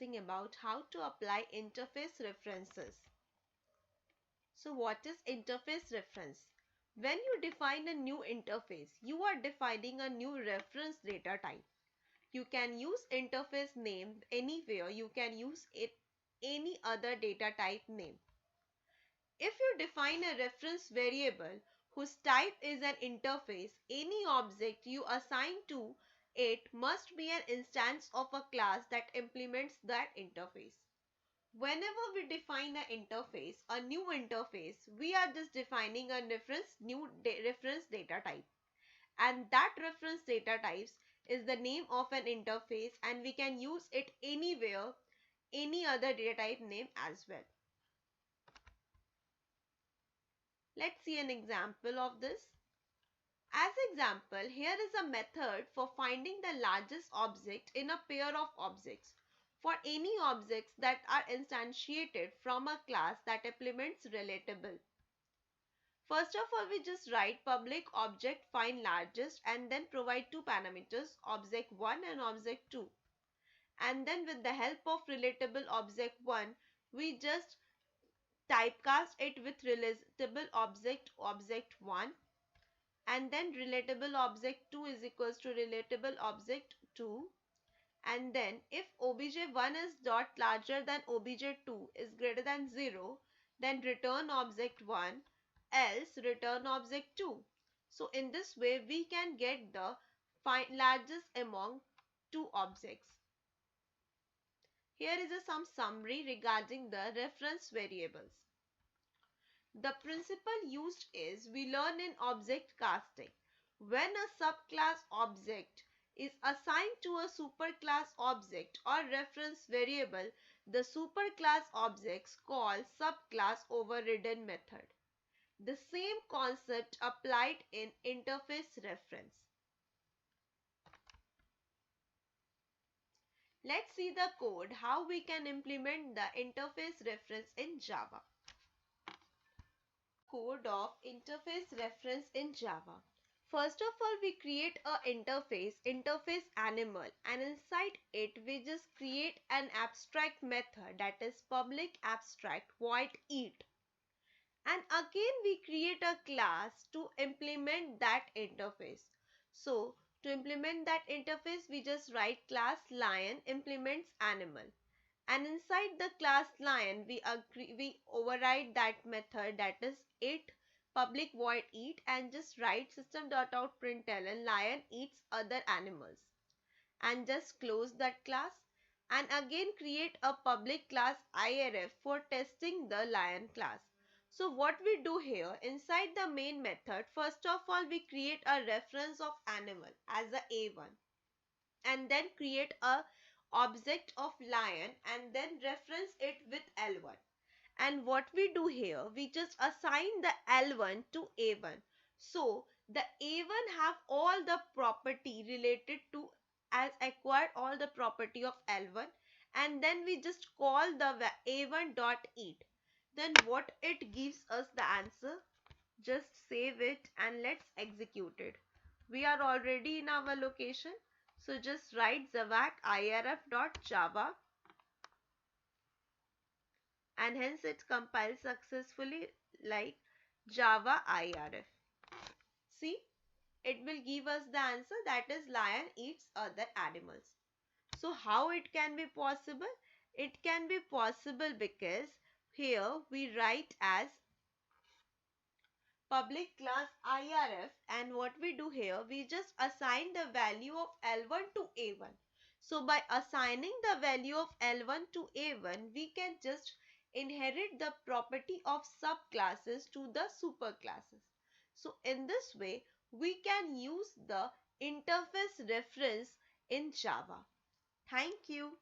discussing about how to apply interface references. So what is interface reference? When you define a new interface, you are defining a new reference data type. You can use interface name anywhere. You can use it any other data type name. If you define a reference variable whose type is an interface, any object you assign to it must be an instance of a class that implements that interface. Whenever we define an interface, a new interface, we are just defining a reference data type. And that reference data types is the name of an interface, and we can use it anywhere, any other data type name as well. Let's see an example of this. As example, here is a method for finding the largest object in a pair of objects for any objects that are instantiated from a class that implements relatable. First of all, we just write public object find largest and then provide two parameters, object 1 and object 2. And then with the help of relatable object 1, we just typecast it with relatable object 1, and then relatable object 2 is equals to relatable object 2, and then if obj1 is dot larger than obj2 is greater than 0, then return object 1, else return object 2. So in this way we can get the largest among two objects. Here is some summary regarding the reference variables. The principle used is we learn in object casting. When a subclass object is assigned to a superclass object or reference variable, the superclass objects call subclass overridden method. The same concept applied in interface reference. Let's see the code how we can implement the interface reference in Java. Code of interface reference in Java. First of all, we create a interface animal, and inside it we just create an abstract method, that is public abstract void eat. And again we create a class to implement that interface. So to implement that interface, we just write class lion implements animal. And inside the class lion, we override that method, that is it public void eat, and just write system.out.println lion eats other animals, and just close that class, and again create a public class IRF for testing the lion class. So what we do here, inside the main method, first of all we create a reference of animal as a A1, and then create a object of lion and then reference it with L1. And what we do here, we just assign the L1 to A1. So the A1 have all the property related to as acquired all the property of L1, and then we just call the A1 dot eat. Then what it gives us the answer, just save it and let's execute it. We are already in our location. So just write Zavak irf.java, and hence it compiles successfully like Java irf. See, it will give us the answer, that is lion eats other animals. So how it can be possible? It can be possible because here we write as public class IRF, and what we do here, we just assign the value of L1 to A1. So by assigning the value of L1 to A1, we can just inherit the property of subclasses to the superclasses. So in this way, we can use the interface reference in Java. Thank you.